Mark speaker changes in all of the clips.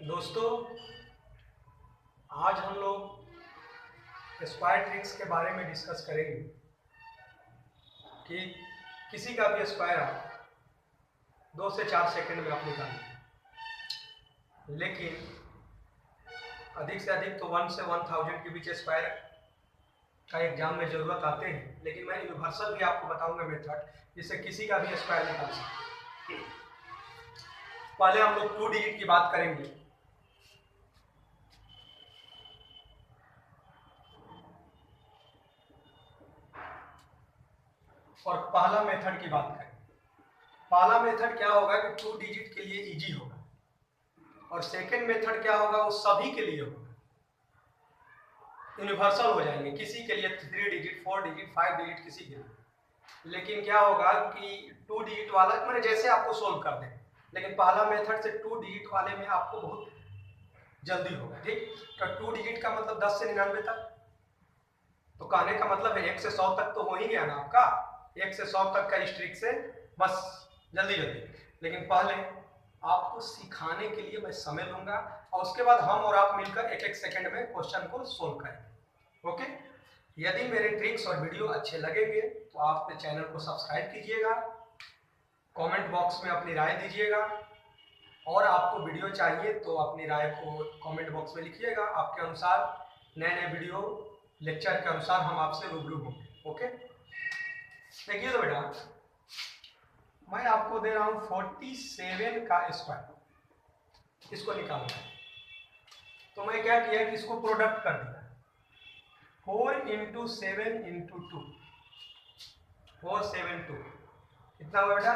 Speaker 1: दोस्तों, आज हम लोग स्क्वायर ट्रिक्स के बारे में डिस्कस करेंगे कि किसी का भी स्क्वायर आप 2 से 4 सेकंड में आप निकालें, लेकिन अधिक से अधिक तो 1 से 1000 के बीच स्क्वायर का एग्जाम में ज़रूरत आते हैं। लेकिन मैं यूनिवर्सल भी आपको बताऊंगा मेथड, जिससे किसी का भी स्क्वायर निकाल सकते। पहले हम लोग 2 डिजिट की बात करेंगे। और पहला मेथड की बात करें। पहला मेथड क्या होगा कि 2 डिजिट के लिए इजी होगा, और सेकंड मेथड क्या होगा, वो सभी के लिए होगा, यूनिवर्सल हो जाएंगे। किसी के लिए 3 डिजिट, 4 डिजिट, 5 डिजिट, किसी के लिए। लेकिन क्या होगा कि 2 डिजिट वाला मैंने जैसे आपको सोल्व कर दें, लेकिन पहला मेथड से 2 डिजिट वाले में आपको बहुत जल्दी होगा। ठीक, तो 2 डिजिट का मतलब 10 से 99 तक, तो कहने का मतलब है 1 से 100 तक तो हो ही गया ना आपका। 1 से 100 तक का इस ट्रिक से बस जल्दी जल्दी। लेकिन पहले आपको सिखाने के लिए मैं समय लूंगा, और उसके बाद हम और आप मिलकर 1-1 सेकंड में क्वेश्चन को सोल्व करेंगे। ओके, यदि मेरे ट्रिक्स और वीडियो अच्छे लगेंगे तो आप चैनल को सब्सक्राइब कीजिएगा, कमेंट बॉक्स में अपनी राय दीजिएगा, और आपको वीडियो चाहिए तो अपनी राय को कमेंट बॉक्स में लिखिएगा। आपके अनुसार नए नए वीडियो लेक्चर के अनुसार हम आपसे रूबरू होंगे। ओके, देखिए तो बेटा, मैं आपको दे रहा हूं 47 का स्क्वायर, इसको निकालना है। तो मैं क्या किया कि इसको प्रोडक्ट कर दिया, 4 इंटू 7 इंटू 2, 472 कितना हुआ बेटा?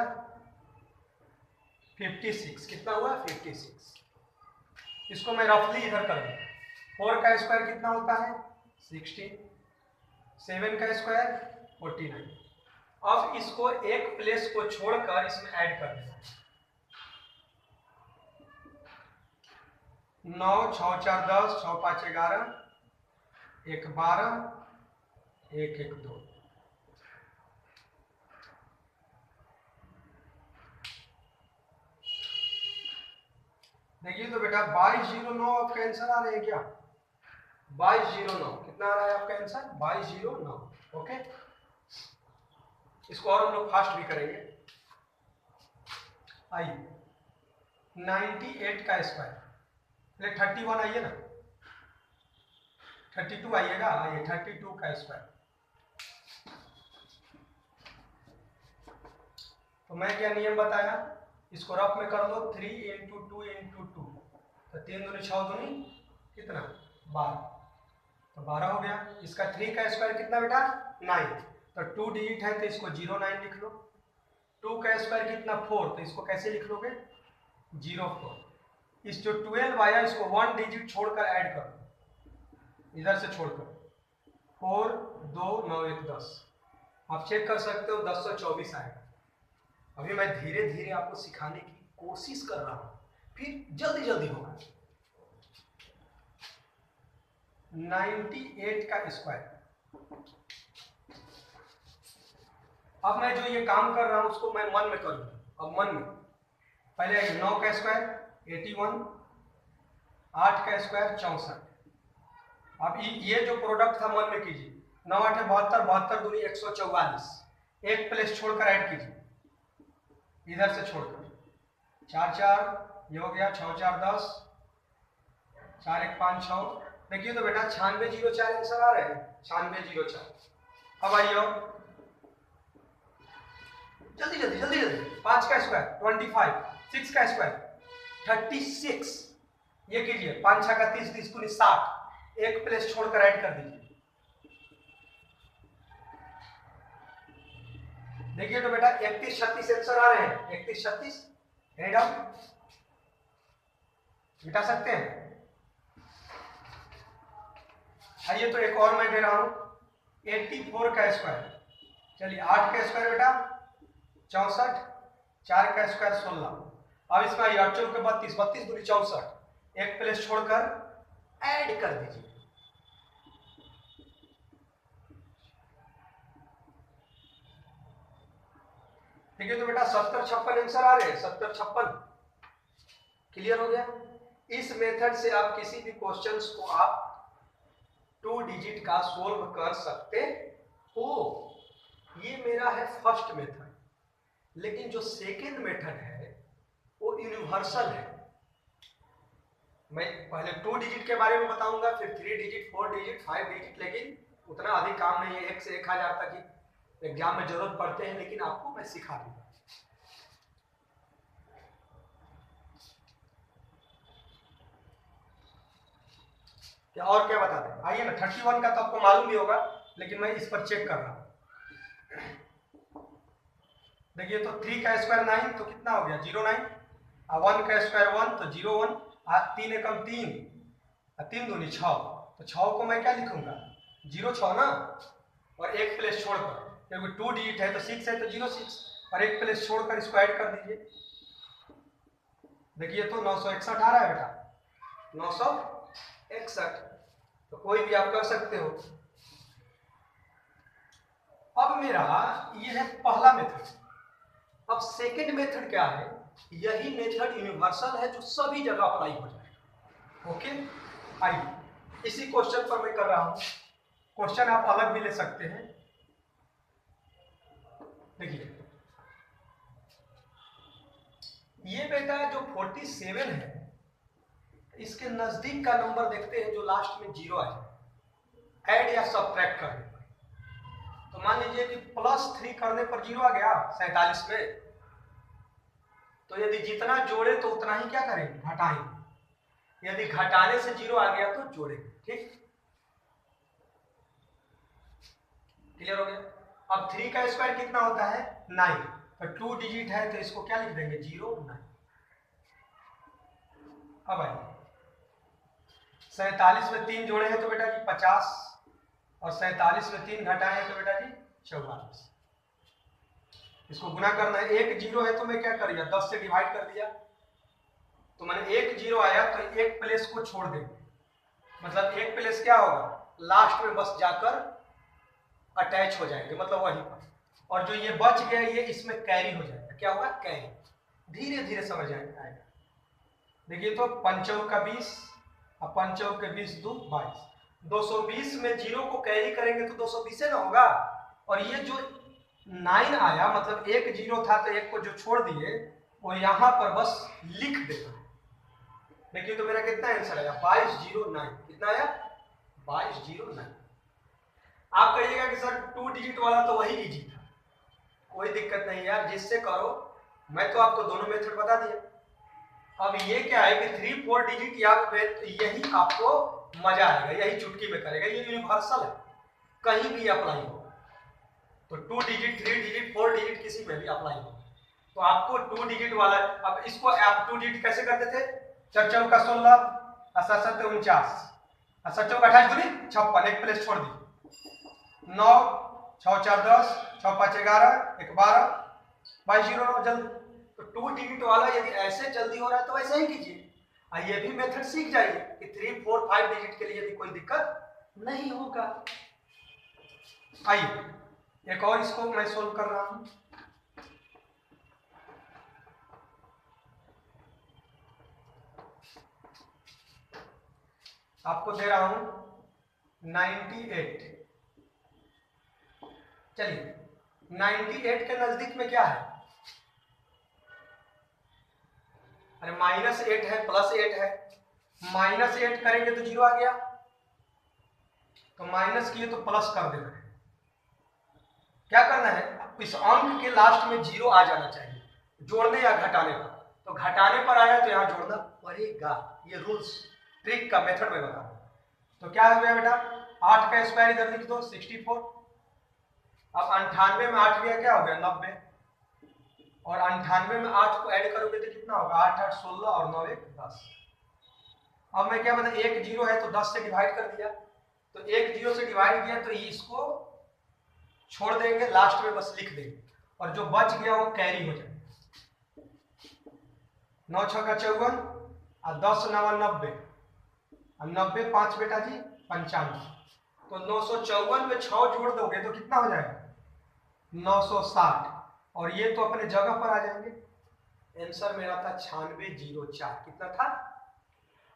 Speaker 1: 56। कितना हुआ? 56। इसको मैं रफली इधर कर दूँ। 4 का स्क्वायर कितना होता है? 16। 7 का स्क्वायर 49। अब इसको एक प्लेस को छोड़कर इसमें ऐड कर देना। 9 6 4 10, 6 5 11, 1 12, 1 1 2। देखिए तो बेटा 2209 आपका आंसर आ रहे हैं क्या? 2209 कितना आ रहा है आपका आंसर? 2209। ओके, इसको और हम लोग फास्ट भी करेंगे। आइए, 98 का स्क्वायर, 31 आइए ना, 32 आइएगा। आइए 32 का स्क्वायर। तो मैं क्या नियम बताया, इसको रफ में कर लो। 3 इंटू 2 इंटू 2, तो 3 दूनी 6 दूनी कितना? 12, तो 12 हो गया। इसका 3 का स्क्वायर कितना बेटा? 9, तो 2 डिजिट है तो इसको 09 लिख लो। 2 का स्क्वायर कितना? 4, तो इसको कैसे लिख लोगे? 04। इस जो 12 आया इसको 1 डिजिट छोड़कर ऐड कर लो, इधर से छोड़कर। 4 2 9 1 10, आप चेक कर सकते हो 1024 आएगा। अभी मैं धीरे धीरे आपको सिखाने की कोशिश कर रहा हूं, फिर जल्दी जल्दी होगा। 98 का स्क्वायर। अब मैं जो ये काम कर रहा हूं उसको मैं मन में करूंगा। अब मन में पहले 9 का स्क्वायर 81, 8 का स्क्वायर 64। अब ये जो प्रोडक्ट था मन में कीजिए। 9 8 72, 72 दूनी 144, एक प्लेस छोड़कर ऐड कीजिए, इधर से छोड़कर। 4 4 ये हो गया, 6 4 10, 4 1 5 6। देखिए तो बेटा 9604 आंसर आ रहे हैं, 9604। अब आइए जल्दी जल्दी जल्दी जल्दी। 5 का स्क्वायर 25, 6 का स्क्वायर 36, ये कीजिए। 5 6 का 30, 30 दूनी 60, एक प्लेस छोड़कर ऐड कर दीजिए। देखिए तो बेटा 31 36 आंसर आ रहे हैं। 31 36 एनी डाउट? मिटा सकते हैं? आइए तो एक और मैं दे रहा हूं 84 का स्क्वायर। चलिए 8 का स्क्वायर बेटा 64, 4 का स्क्वायर 16। अब इसका 8 चौके 32, 32 दूनी 64, एक प्लेस छोड़कर ऐड कर दीजिए। ठीक है तो बेटा 70 56 आंसर आ रहे हैं। 70 56 क्लियर हो गया। इस मेथड से आप किसी भी क्वेश्चंस को आप 2 डिजिट का सोल्व कर सकते हो। ये मेरा है फर्स्ट मेथड। लेकिन जो सेकेंड मेथड है वो यूनिवर्सल है। मैं पहले 2 डिजिट के बारे में बताऊंगा, फिर 3 डिजिट, 4 डिजिट, 5 डिजिट, लेकिन उतना अधिक काम नहीं है। 1 से 1000 तक ही एग्जाम में जरूरत पड़ते हैं, लेकिन आपको मैं सिखा दूंगा। क्या और क्या बता दें? आइए ना, 31 का तो आपको मालूम ही होगा, लेकिन मैं इस पर चेक कर रहा हूं। देखिए, तो 3 का स्क्वायर 9, तो कितना हो गया? 09। 1 का स्क्वायर 1, तो 01। 3 एकम 3, 3 दूनी 6, तो 6 को मैं क्या लिखूंगा? 06 ना। और एक प्लेस छोड़कर, क्योंकि 2 डिजिट है तो 6 है, तो 06, और एक प्लेस छोड़कर इसको ऐड कर दीजिए। देखिए, तो 961 आ रहा है बेटा, 961। तो कोई भी आप कर सकते हो। अब मेरा ये है पहला मेथड। अब सेकेंड मेथड क्या है? यही मेथड यूनिवर्सल है, जो सभी जगह अप्लाई हो जाएगा। ओके, आइए इसी क्वेश्चन पर मैं कर रहा हूं। क्वेश्चन आप अलग भी ले सकते हैं। देखिए, ये बेटा जो 47 है, इसके नजदीक का नंबर देखते हैं जो लास्ट में 0 आए, ऐड या सब्ट्रैक्ट करने पर। तो मान लीजिए कि +3 करने पर 0 आ गया 47 में, तो यदि जितना जोड़े तो उतना ही क्या करेंगे? घटाएंगे। यदि घटाने से 0 आ गया तो जोड़ेंगे। ठीक, क्लियर हो गया? अब 3 का स्क्वायर कितना होता है? 9। तो 2 डिजिट है, तो इसको क्या लिख देंगे? 0 9। अब आइए, 47 में 3 जोड़े हैं तो बेटा जी 50, और 47 में 3 घटाए हैं तो बेटा जी 44। इसको गुना करना है। 1 0 है तो मैं क्या कर दिया? 10 से डिवाइड कर दिया। तो मैंने 1 0 आया तो एक प्लेस को छोड़ देंगे, मतलब एक प्लेस क्या होगा? लास्ट में बस जाकर अटैच हो जाएंगे, मतलब वहीं पर। और जो ये बच गया ये इसमें कैरी हो जाएगा। क्या होगा? कैरी। धीरे धीरे समझ आएगा। देखिए, तो 5 का 20 और 5 के 20 2 22। 220 में 0 को कैरी करेंगे तो 220 ना होगा। और ये जो 9 आया, मतलब 1 0 था, तो 1 को जो छोड़ दिए वो यहां पर बस लिख देना। देखिए, तो मेरा कितना आंसर आया? 2209। कितना आया? 2209। आप कहिएगा कि सर 2 डिजिट वाला तो वही इजी था। कोई दिक्कत नहीं यार, जिससे करो। मैं तो आपको दोनों मेथड बता दिया। अब ये क्या है कि 3 4 डिजिट यही आपको मजा आएगा, यही चुटकी में करेगा। ये यूनिवर्सल है, कहीं भी अप्लाई हो। तो 2 डिजिट, 3 डिजिट, 4 डिजिट किसी में भी अप्लाई हो। तो आपको 2 डिजिट वाला, अब इसको आप 2 डिजिट कैसे करते थे? 4 4 का 16, 7 7 49, 7 4 28 दूनी 56, एक प्लेस छोड़ दी। 9 6 4 10, 6 5 11, 1 12, 2209 जल्दी। तो 2 डिजिट वाला यदि ऐसे जल्दी हो रहा है तो ऐसे ही कीजिए। ये भी मेथड सीख जाइए कि 3 4 5 डिजिट के लिए भी कोई दिक्कत नहीं होगा। आइए एक और इसको मैं सोल्व कर रहा हूं। आपको दे रहा हूं 98। चलिए, 98 के नजदीक में क्या है? अरे -8 है, +8 है। -8 करेंगे तो 0 आ गया, तो माइनस किए तो प्लस कर देना है। क्या करना है? इस अंक के लास्ट में 0 आ जाना चाहिए, जोड़ने या घटाने पर। तो घटाने पर आया तो यहाँ जोड़ना पड़ेगा। ये रूल्स, ट्रिक का मेथड में बता रहा हूं। तो क्या हो गया बेटा? 8 का स्क्वायर इधर लिख दो, 64। अब 98 में 8 गया, क्या हो गया? 90। और 98 में 8 को ऐड करोगे तो कितना होगा? 8 8 16 और 9 1 10। अब मैं क्या मतलब 1 0 है तो 10 से डिवाइड कर दिया। तो 1 0 से डिवाइड किया तो इसको छोड़ देंगे, लास्ट में बस लिख देंगे, और जो बच गया वो कैरी हो जाएगा। 9 6 का 54, और 10 9 90, और 90 5 बेटा जी 95। तो 954 में 6 जोड़ दोगे तो कितना हो जाएगा? 960। और ये तो अपने जगह पर आ जाएंगे। आंसर मेरा था 9604। कितना था?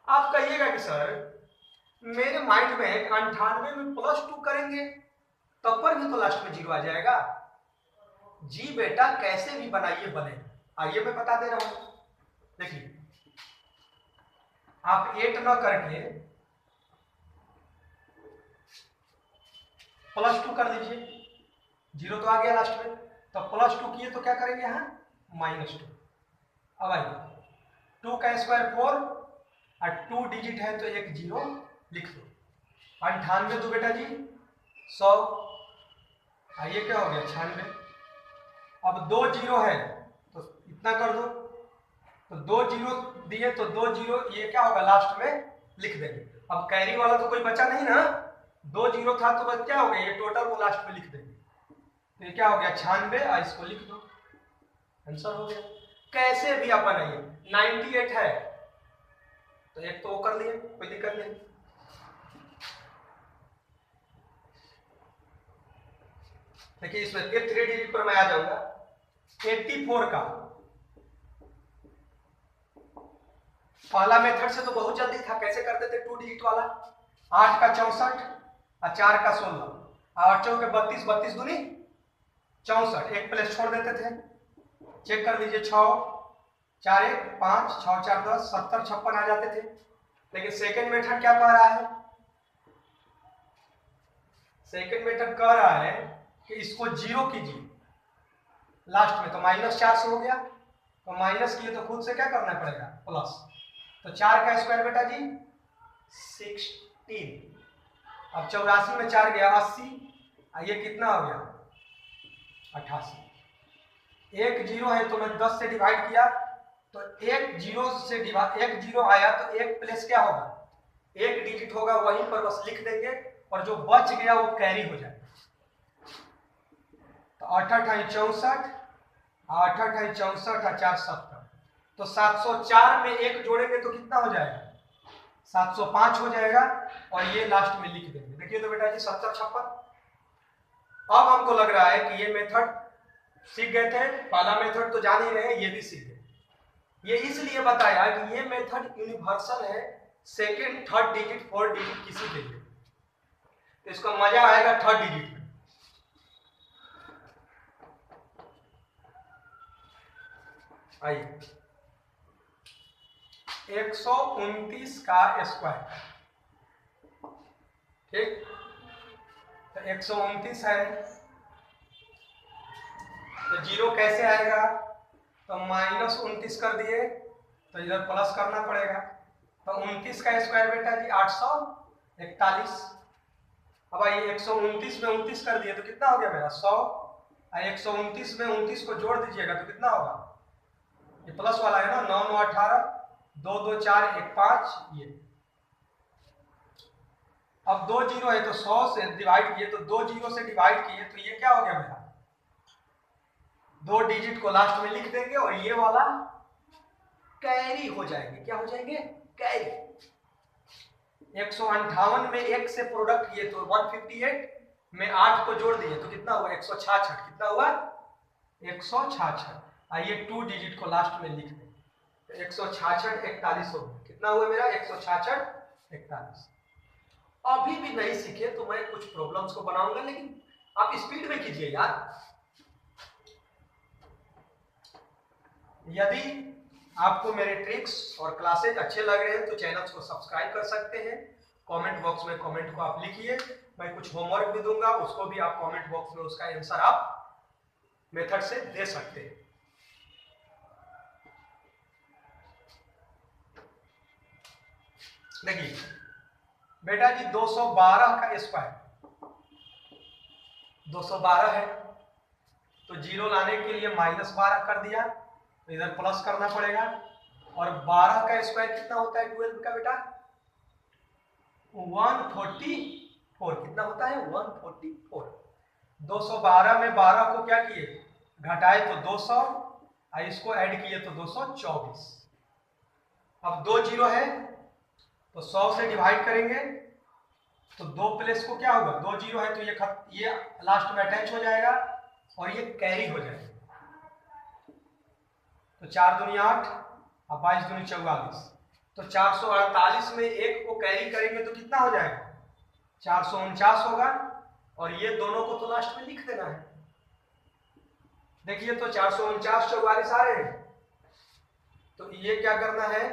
Speaker 1: आप कहिएगा कि सर मेरे माइंड में 98 में +2 करेंगे तब पर भी तो लास्ट में 0 आ जाएगा। जी बेटा कैसे भी बनाइए बने, आइए मैं बता दे रहा हूं। देखिए आप 8 न करके +2 कर लीजिए, 0 तो आ गया लास्ट में, तो +2 किए तो क्या करेंगे यहाँ -2। अब आइए 2 का स्क्वायर 4 और 2 डिजिट है तो एक 0 लिख दो। 98 दो बेटा जी 100, आइए क्या हो गया 96। अब 2 0 है तो इतना कर दो, तो 2 0 दिए तो 2 0 ये क्या होगा लास्ट में लिख देंगे। अब कैरी वाला तो कोई बचा नहीं ना, 2 0 था तो बस क्या हो गया ये टोटल को लास्ट में लिख देंगे, तो ये क्या हो गया 96 और इसको लिख दो, आंसर हो गया। कैसे भी आप बनाइए, 98 है तो एक तो वो कर लिए, कोई दिक्कत नहीं। देखिए इसमें फिर 3 डिजिट पर मैं आ जाऊंगा। 84 का पहला मेथड से तो बहुत जल्दी था, कैसे करते थे 2 डिजिट वाला, 8 का 64 और 4 का 16 और 8 के 32, 32 दूनी 64, एक प्लेस छोड़ देते थे। चेक कर लीजिए 6 4 1 5 6 4 10 70 56 आ जाते थे। लेकिन सेकेंड मेथड क्या कह रहा है, सेकेंड मेथड कह रहा है कि इसको 0 कीजिए लास्ट में, तो -4 से हो गया, तो माइनस किए तो खुद से क्या करना पड़ेगा प्लस, तो 4 का स्क्वायर बेटा जी 16। अब 84 में 4 गया 80, ये कितना हो गया 88। एक 0 है तो मैं 10 से डिवाइड किया, तो एक 0 से डिवाइड, एक 0 आया तो एक प्लस क्या होगा एक डिजिट होगा, वहीं पर बस लिख देंगे और जो बच गया वो कैरी हो जाएगा। तो 8 8 64 8 8 64 और 4 70, तो 704 में एक जोड़ेंगे तो कितना हो जाएगा 705 हो जाएगा, और ये लास्ट में लिख देंगे। देखिए तो बेटा जी 70 56। अब हमको लग रहा है कि ये मेथड सीख गए थे, पहला मेथड तो जान ही रहे, ये भी सीख गए। ये इसलिए बताया कि ये मेथड यूनिवर्सल है, second third digit fourth digit किसी के लिए, तो इसको मजा आएगा थर्ड डिजिट में। आइए 129 का स्क्वायर, ठीक, तो 129 है तो 0 कैसे आएगा, तो -29 कर दिए तो इधर प्लस करना पड़ेगा, तो 29 का स्क्वायर बेटा जी 841। अब आइए 129 में 29 कर दिए तो कितना हो गया मेरा 100, और 129 में 29 को जोड़ दीजिएगा तो कितना होगा, ये प्लस वाला है ना, 9 9 18 2 2 4 1 5 ये। अब 2 0 है तो 100 से डिवाइड किए, तो 2 0 से डिवाइड किए तो ये क्या हो गया मेरा 2 डिजिट को लास्ट में लिख देंगे और ये वाला कैरी हो जाएंगे। क्या हो जाएंगे कैरी। 158 में 1 से प्रोडक्ट किए तो 158 में 8 को जोड़ दिए तो कितना हुआ 166, कितना हुआ 166, आइए 2 डिजिट को लास्ट में लिख दें, 166 41 हो गया, कितना हुआ मेरा 166 41। अभी भी नहीं सीखे तो मैं कुछ प्रॉब्लम्स को बनाऊंगा, लेकिन आप स्पीड में कीजिए यार। यदि आपको मेरे ट्रिक्स और क्लासेज अच्छे लग रहे हैं तो चैनल को सब्सक्राइब कर सकते हैं। कमेंट बॉक्स में कमेंट को आप लिखिए, मैं कुछ होमवर्क भी दूंगा, उसको भी आप कमेंट बॉक्स में उसका आंसर आप मेथड से दे सकते हैं। देखिए बेटा जी 212 का स्क्वायर 212 है, तो 0 लाने के लिए -12 कर दिया, तो इधर प्लस करना पड़ेगा, और 12 का स्क्वायर कितना होता है 12 का बेटा 144, कितना होता है 144। 212 में 12 को क्या किए घटाए तो 200, और इसको ऐड किए तो 224। अब 2 0 है तो 100 से डिवाइड करेंगे तो 2 प्लस को क्या होगा 2 0 है तो ये लास्ट में अटैच हो जाएगा और ये कैरी हो जाएगा, तो 4 दूनी 8 और 22 दूनी 44, तो 448 में 1 को कैरी करेंगे तो कितना हो जाएगा? 449 होगा, और ये दोनों को तो लास्ट में लिख देना है। देखिए तो 449 44 आ रहे हैं। तो ये क्या करना है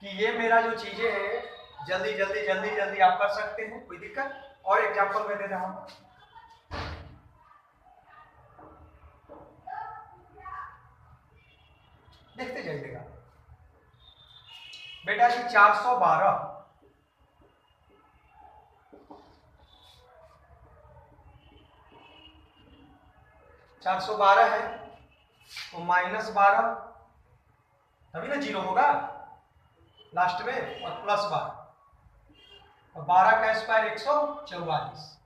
Speaker 1: कि ये मेरा जो चीजें हैं जल्दी जल्दी जल्दी जल्दी आप कर सकते हैं, कोई दिक्कत? और एग्जांपल मैं दे रहा हूं, देखते जाइएगा बेटा जी। 412 412 है तो -12 तभी ना 0 होगा लास्ट में, और +12 और 12 का स्क्वायर 144।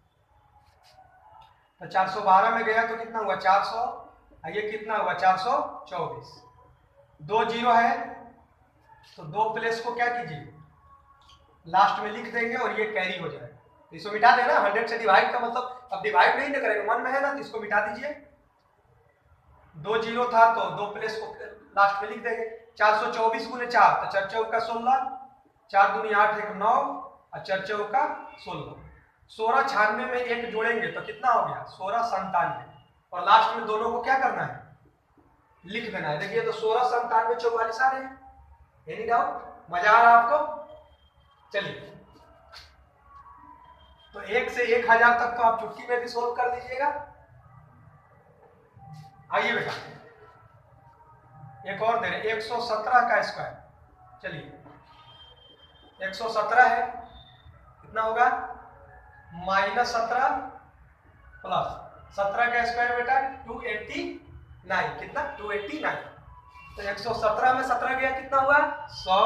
Speaker 1: तो 412 में गया तो कितना हुआ? 400, ये कितना हुआ? 424। 2 0 है तो 2 प्लेस को क्या कीजिए? लास्ट में लिख देंगे और ये कैरी हो जाएगा। तो इसको मिटा देना, 100 से डिवाइड का मतलब अब डिवाइड नहीं करेंगे, 1 में है ना, तो इसको मिटा दीजिए। 2 0 था तो 2 प्लेस को लास्ट में लिख देंगे। 424 गुने 4 तो 4 चौका 16, 4 दूनी 8 1 9 और 4 चौका 16। 16 96 में 1 जोड़ेंगे तो कितना हो गया? 16 97, और लास्ट में दोनों को क्या करना है? लिख देना है। देखिए तो 16 97 44 आ रहे हैं। Any doubt? मजा आ रहा आपको? चलिए तो 1 से 1000 तक तो आप चुटकी में भी सोल्व कर लीजिएगा। आइए बेटा एक और दे रहे, 117 का स्क्वायर। चलिए 117 है, कितना होगा? -17 प्लस 17 का स्क्वायर बेटा 289, कितना? 289। तो 117 में 17 गया, कितना हुआ? 100।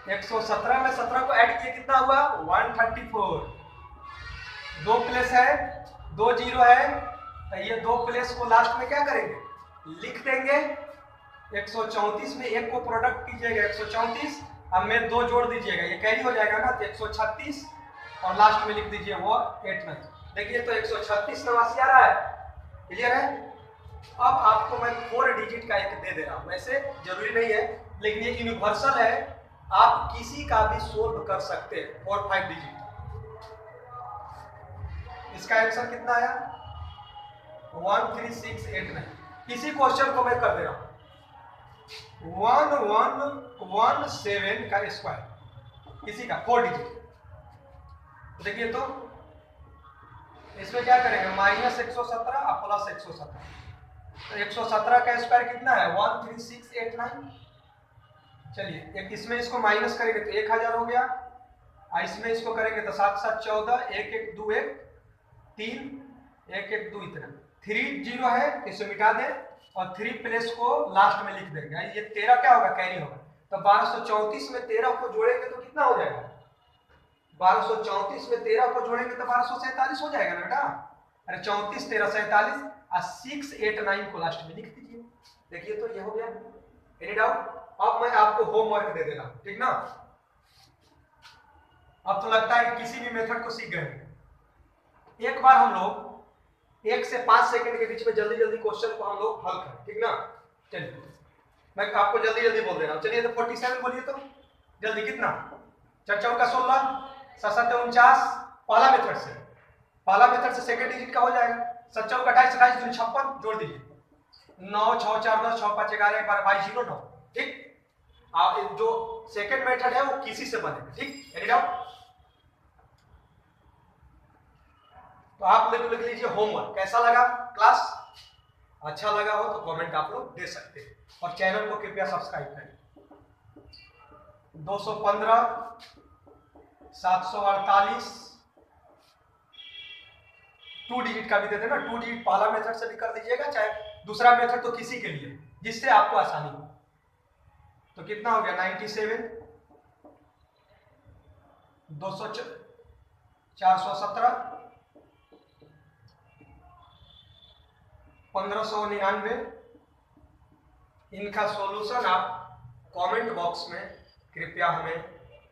Speaker 1: 117 में 17 को ऐड किए, कितना हुआ? 134। 2 प्लेस है, 2 0 है, तो ये 2 प्लेस को लास्ट में क्या करेंगे? लिख देंगे। 134 में 1 को प्रोडक्ट कीजिएगा 134, अब में 2 जोड़ दीजिएगा, ये कैरी हो जाएगा ना, तो 136 और लास्ट में लिख दीजिए वो 89। देखिए तो 136 89 आ रहा है। क्लियर है? अब आपको मैं 4 डिजिट का एक दे दे रहा हूं, वैसे जरूरी नहीं है लेकिन ये यूनिवर्सल है, आप किसी का भी सोल्व कर सकते हैं। 4 5 डिजिट। इसका आंसर कितना आया? 13689। इसी क्वेश्चन को मैं कर दे रहा हूं, 1117 का स्क्वायर, किसी का 4 डिजिट। देखिए तो इसमें क्या करेंगे? -117 और +117। तो 117 का स्क्वायर कितना है? 13689। चलिए एक इसमें इसको माइनस करेंगे तो 1000 हो गया, और इसमें इसको करेंगे तो 7 7 14, 1 1 2 1 3 1 1 2, इतना 3 0 है, इसे मिटा दें और 3 प्लेस को लास्ट में लिख देंगे। ये 13 क्या होगा? कैरी होगा। तो 1234 में 13 को जोड़ेंगे तो कितना हो जाएगा? 1234 में 13 को जोड़ेंगे तो 1247 हो जाएगा ना बेटा। अरे 34 13 47 और 689 को लास्ट में लिख दीजिए। देखिए तो ये हो गया। Any doubt? अब मैं आपको होमवर्क दे दे रहा हूं, ठीक ना? अब तो लगता है कि किसी भी मेथड को सीख गए। एक बार हम लोग 1 से 5 सेकंड के बीच में जल्दी जल्दी क्वेश्चन को हम लोग हल करें, ठीक ना? चलिए मैं आपको जल्दी जल्दी बोल दे रहा हूं। चलिए तो 47 बोलिए तो जल्दी। कितना? 4 4 का 16, 7 7 49। पहला मेथड से सेकंड डिजिट का हो जाएगा। 7 4 का 28, 28 दूनी 56, जोड़ दीजिए 9 6 4 10 6 5 11 12 22 0 9। ठीक, आप जो सेकंड मेथड है वो किसी से बनेगा। ठीक, एनी डाउट? तो आप लोग लिख लीजिए होमवर्क। कैसा लगा क्लास? अच्छा लगा हो तो कमेंट आप लोग दे सकते हैं, और चैनल को कृपया सब्सक्राइब करें। 215 748 2 डिजिट का भी दे देना। 2 डिजिट पहला मेथड से भी कर दीजिएगा, चाहे दूसरा मेथड तो किसी के लिए जिससे आपको आसानी हो। तो कितना हो गया? 97 417 1599। इनका सॉल्यूशन आप कमेंट बॉक्स में कृपया हमें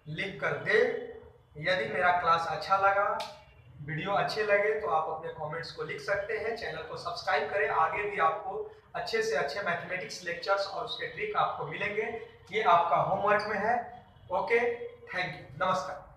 Speaker 1: लिख कर दें। यदि मेरा क्लास अच्छा लगा, वीडियो अच्छे लगे तो आप अपने कमेंट्स को लिख सकते हैं। चैनल को सब्सक्राइब करें, आगे भी आपको अच्छे से अच्छे मैथमेटिक्स लेक्चर्स और उसके ट्रिक आपको मिलेंगे। ये आपका होमवर्क में है। ओके, थैंक यू, नमस्कार।